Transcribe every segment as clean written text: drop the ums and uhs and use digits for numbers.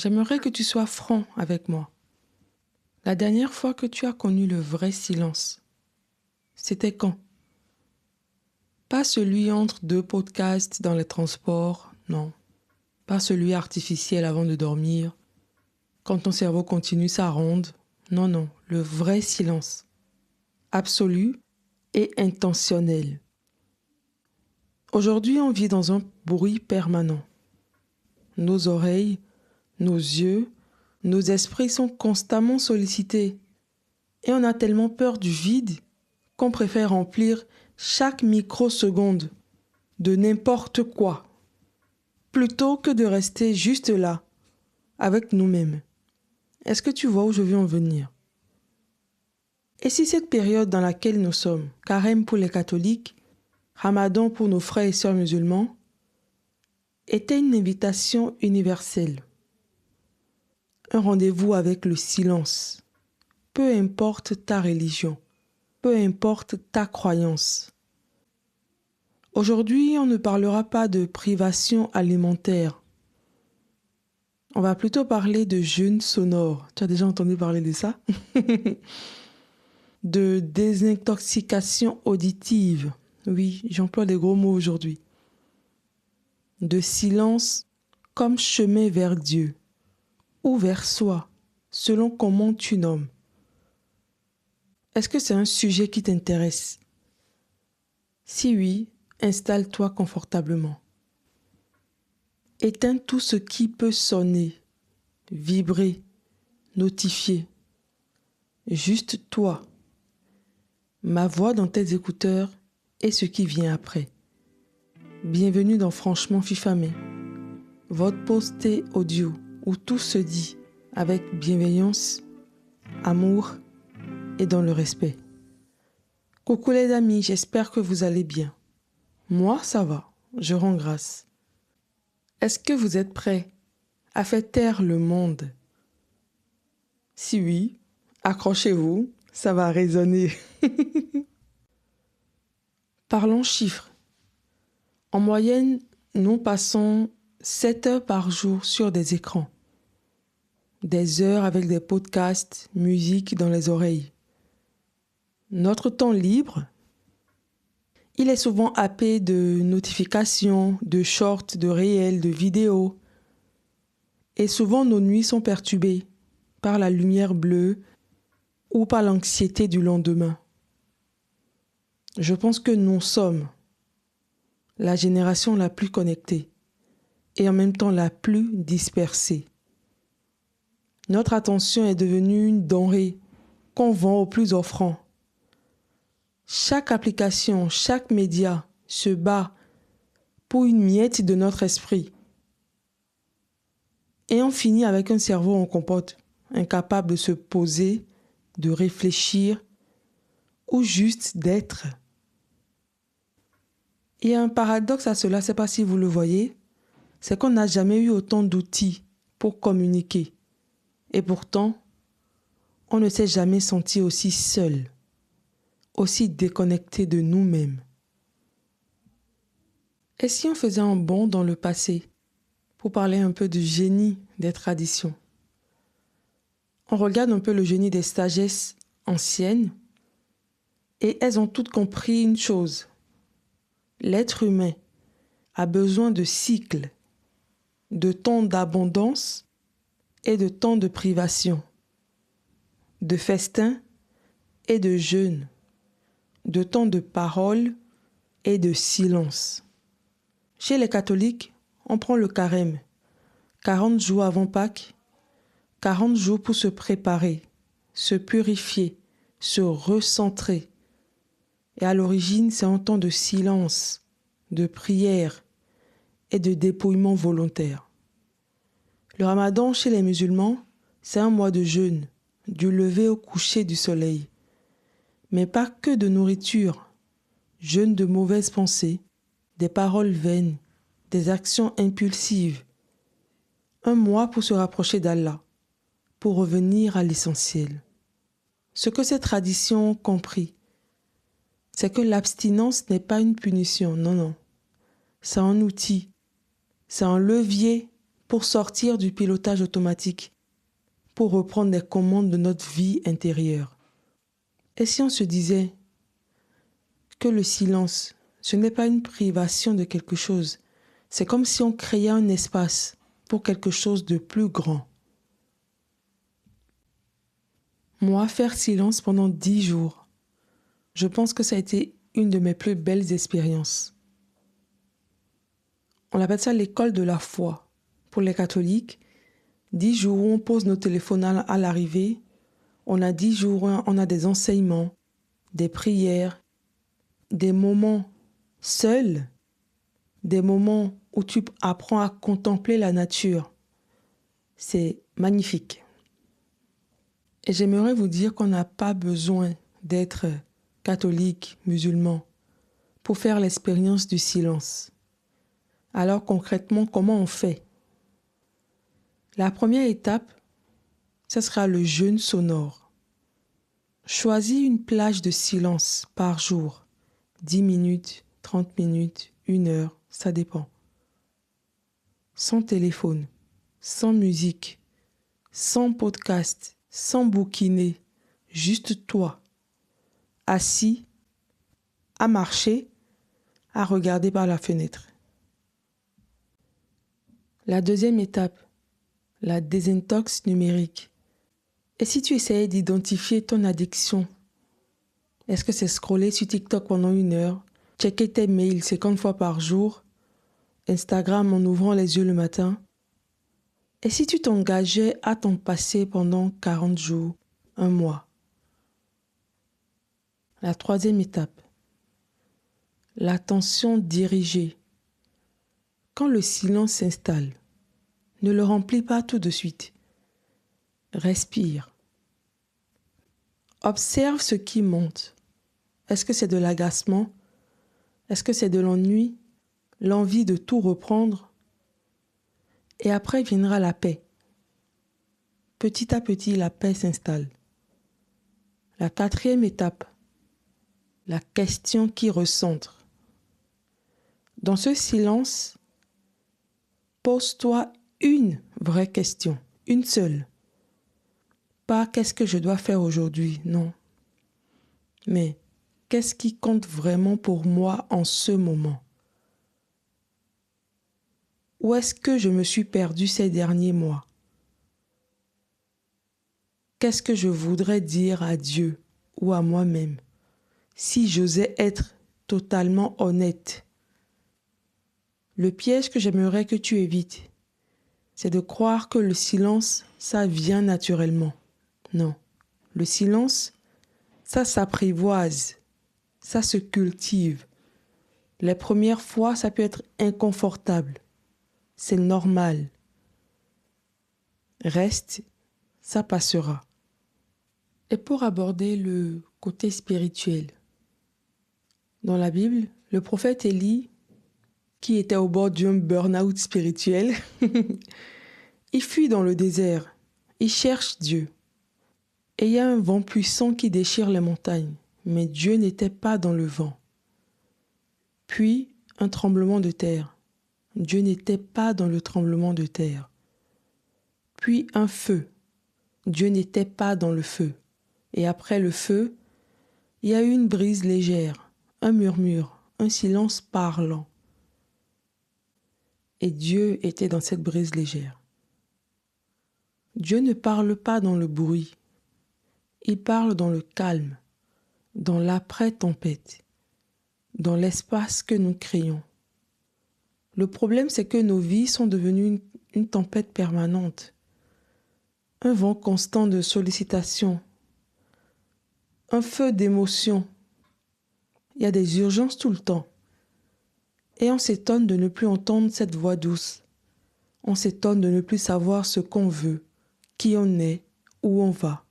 j'aimerais que tu sois franc avec moi. La dernière fois que tu as connu le vrai silence, c'était quand? Pas celui entre deux podcasts dans les transports, non. Pas celui artificiel avant de dormir, quand ton cerveau continue sa ronde. Non, non, le vrai silence. Absolu et intentionnel. Aujourd'hui, on vit dans un bruit permanent. Nos oreilles, nos yeux, nos esprits sont constamment sollicités. Et on a tellement peur du vide qu'on préfère remplir chaque microseconde de n'importe quoi, plutôt que de rester juste là, avec nous-mêmes. Est-ce que tu vois où je veux en venir? Et si cette période dans laquelle nous sommes, carême pour les catholiques, Ramadan pour nos frères et sœurs musulmans, était une invitation universelle, un rendez-vous avec le silence, peu importe ta religion, peu importe ta croyance. Aujourd'hui, on ne parlera pas de privation alimentaire. On va plutôt parler de jeûne sonore. Tu as déjà entendu parler de ça? De désintoxication auditive. Oui, j'emploie des gros mots aujourd'hui. De silence comme chemin vers Dieu ou vers soi, selon comment tu nommes. Est-ce que c'est un sujet qui t'intéresse? Si oui, installe-toi confortablement. Éteins tout ce qui peut sonner, vibrer, notifier. Juste toi, ma voix dans tes écouteurs et ce qui vient après. Bienvenue dans Franchement Fifamé, votre posté audio où tout se dit avec bienveillance, amour et dans le respect. Coucou les amis, j'espère que vous allez bien. Moi, ça va, je rends grâce. Est-ce que vous êtes prêts à faire taire le monde? Si oui, accrochez-vous, ça va résonner. Parlons chiffres. En moyenne, nous passons 7 heures par jour sur des écrans. Des heures avec des podcasts, musique dans les oreilles. Notre temps libre, il est souvent happé de notifications, de shorts, de réels, de vidéos. Et souvent nos nuits sont perturbées par la lumière bleue ou par l'anxiété du lendemain. Je pense que nous sommes la génération la plus connectée et en même temps la plus dispersée. Notre attention est devenue une denrée qu'on vend au plus offrant. Chaque application, chaque média se bat pour une miette de notre esprit. Et on finit avec un cerveau en compote, incapable de se poser, de réfléchir ou juste d'être. Il y a un paradoxe à cela, je ne sais pas si vous le voyez, c'est qu'on n'a jamais eu autant d'outils pour communiquer. Et pourtant, on ne s'est jamais senti aussi seul, aussi déconnecté de nous-mêmes. Et si on faisait un bond dans le passé pour parler un peu du génie des traditions? On regarde un peu le génie des sagesses anciennes et elles ont toutes compris une chose. L'être humain a besoin de cycles, de temps d'abondance et de temps de privation, de festin et de jeûne, de temps de parole et de silence. Chez les catholiques, on prend le carême, 40 jours avant Pâques, 40 jours pour se préparer, se purifier, se recentrer. Et à l'origine, c'est un temps de silence, de prière et de dépouillement volontaire. Le Ramadan chez les musulmans, c'est un mois de jeûne, du lever au coucher du soleil. Mais pas que de nourriture, jeûne de mauvaises pensées, des paroles vaines, des actions impulsives. Un mois pour se rapprocher d'Allah, pour revenir à l'essentiel. Ce que ces traditions ont compris, c'est que l'abstinence n'est pas une punition, non, non. C'est un outil, c'est un levier pour sortir du pilotage automatique, pour reprendre les commandes de notre vie intérieure. Et si on se disait que le silence, ce n'est pas une privation de quelque chose, c'est comme si on créait un espace pour quelque chose de plus grand. Moi, faire silence pendant 10 jours, je pense que ça a été une de mes plus belles expériences. On appelle ça l'école de la foi. Pour les catholiques, 10 jours où on pose nos téléphones à l'arrivée, on a 10 jours où on a des enseignements, des prières, des moments seuls, des moments où tu apprends à contempler la nature. C'est magnifique. Et j'aimerais vous dire qu'on n'a pas besoin d'être catholique, musulman, pour faire l'expérience du silence. Alors concrètement, comment on fait? La première étape, ce sera le jeûne sonore. Choisis une plage de silence par jour, 10 minutes, 30 minutes, 1 heure, ça dépend. Sans téléphone, sans musique, sans podcast, sans bouquiner, juste toi, assis, à marcher, à regarder par la fenêtre. La deuxième étape, la désintox numérique. Et si tu essayais d'identifier ton addiction, est-ce que c'est scroller sur TikTok pendant 1 heure, checker tes mails 50 fois par jour, Instagram en ouvrant les yeux le matin? Et si tu t'engageais à t'en passer pendant 40 jours, 1 mois? La troisième étape, l'attention dirigée. Quand le silence s'installe, ne le remplis pas tout de suite. Respire. Observe ce qui monte. Est-ce que c'est de l'agacement? Est-ce que c'est de l'ennui? L'envie de tout reprendre? Et après viendra la paix. Petit à petit, la paix s'installe. La quatrième étape, la question qui recentre. Dans ce silence, pose-toi une vraie question, une seule. Pas qu'est-ce que je dois faire aujourd'hui, non. Mais qu'est-ce qui compte vraiment pour moi en ce moment? Où est-ce que je me suis perdu ces derniers mois? Qu'est-ce que je voudrais dire à Dieu ou à moi-même si j'osais être totalement honnête? Le piège que j'aimerais que tu évites, c'est de croire que le silence, ça vient naturellement. Non, le silence, ça s'apprivoise, ça se cultive. Les premières fois, ça peut être inconfortable. C'est normal. Reste, ça passera. Et pour aborder le côté spirituel, dans la Bible, le prophète Élie, qui était au bord d'un burn-out spirituel, il fuit dans le désert, il cherche Dieu. Et il y a un vent puissant qui déchire les montagnes, mais Dieu n'était pas dans le vent. Puis, un tremblement de terre. Dieu n'était pas dans le tremblement de terre. Puis, un feu. Dieu n'était pas dans le feu. Et après le feu, il y a eu une brise légère, un murmure, un silence parlant. Et Dieu était dans cette brise légère. Dieu ne parle pas dans le bruit. Il parle dans le calme, dans l'après-tempête, dans l'espace que nous créons. Le problème, c'est que nos vies sont devenues une tempête permanente, un vent constant de sollicitations, un feu d'émotions. Il y a des urgences tout le temps. Et on s'étonne de ne plus entendre cette voix douce. On s'étonne de ne plus savoir ce qu'on veut, qui on est, où on va.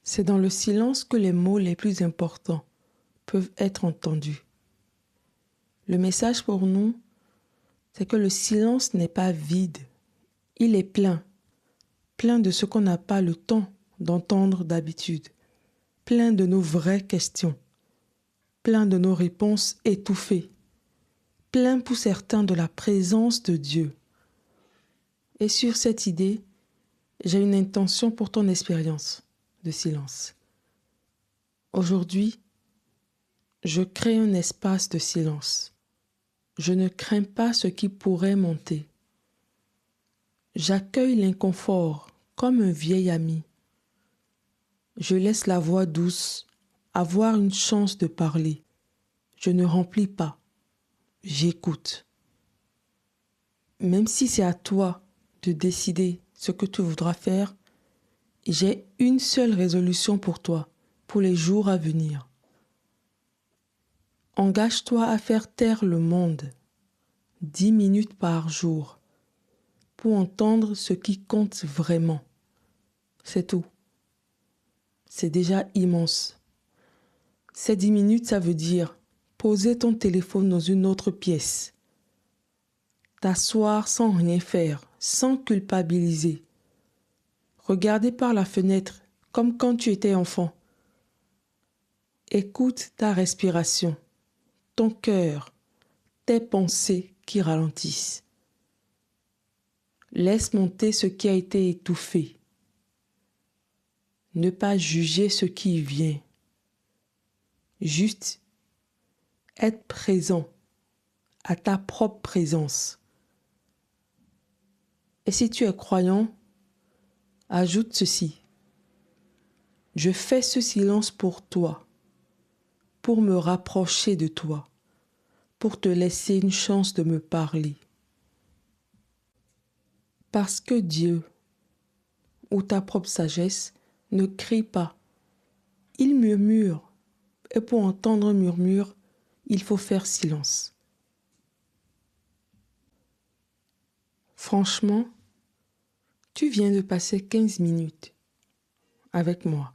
C'est dans le silence que les mots les plus importants peuvent être entendus. Le message pour nous, c'est que le silence n'est pas vide. Il est plein. Plein de ce qu'on n'a pas le temps d'entendre d'habitude. Plein de nos vraies questions. Plein de nos réponses étouffées. Plein pour certains de la présence de Dieu. Et sur cette idée, j'ai une intention pour ton expérience de silence. Aujourd'hui, je crée un espace de silence. Je ne crains pas ce qui pourrait monter. J'accueille l'inconfort comme un vieil ami. Je laisse la voix douce avoir une chance de parler. Je ne remplis pas. J'écoute. Même si c'est à toi de décider ce que tu voudras faire, j'ai une seule résolution pour toi, pour les jours à venir. Engage-toi à faire taire le monde 10 minutes par jour pour entendre ce qui compte vraiment. C'est tout. C'est déjà immense. Ces 10 minutes, ça veut dire poser ton téléphone dans une autre pièce, t'asseoir sans rien faire, sans culpabiliser, regarder par la fenêtre comme quand tu étais enfant. Écoute ta respiration, ton cœur, tes pensées qui ralentissent. Laisse monter ce qui a été étouffé. Ne pas juger ce qui vient. Juste être présent à ta propre présence. Et si tu es croyant, ajoute ceci. Je fais ce silence pour toi, pour me rapprocher de toi, pour te laisser une chance de me parler. Parce que Dieu, ou ta propre sagesse, ne crie pas. Il murmure. Et pour entendre un murmure, il faut faire silence. Franchement, tu viens de passer 15 minutes avec moi.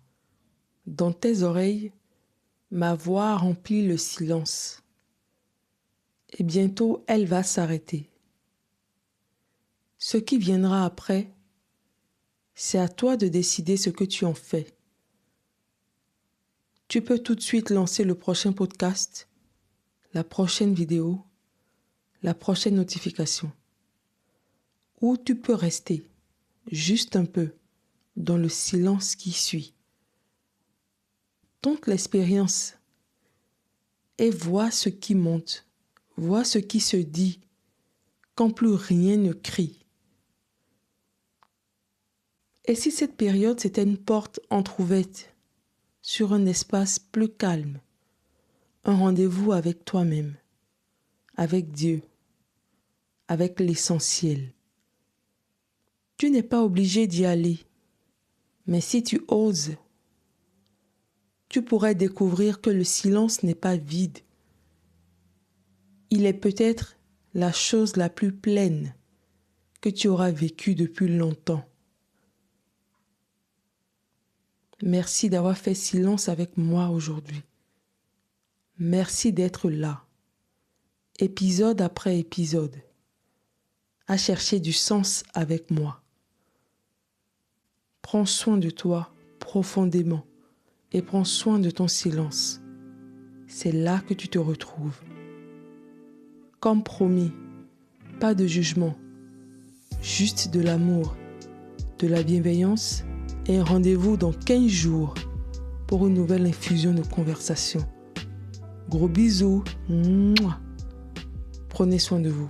Dans tes oreilles, ma voix remplit le silence. Et bientôt, elle va s'arrêter. Ce qui viendra après, c'est à toi de décider ce que tu en fais. Tu peux tout de suite lancer le prochain podcast, la prochaine vidéo, la prochaine notification. Ou tu peux rester, juste un peu, dans le silence qui suit. Tente l'expérience et vois ce qui monte, vois ce qui se dit quand plus rien ne crie. Et si cette période c'était une porte entrouverte sur un espace plus calme, un rendez-vous avec toi-même, avec Dieu, avec l'essentiel. Tu n'es pas obligé d'y aller, mais si tu oses, tu pourrais découvrir que le silence n'est pas vide. Il est peut-être la chose la plus pleine que tu auras vécue depuis longtemps. Merci d'avoir fait silence avec moi aujourd'hui. Merci d'être là, épisode après épisode, à chercher du sens avec moi. Prends soin de toi profondément et prends soin de ton silence. C'est là que tu te retrouves. Comme promis, pas de jugement, juste de l'amour, de la bienveillance et un rendez-vous dans 15 jours pour une nouvelle infusion de conversation. Gros bisous. Mouah. Prenez soin de vous.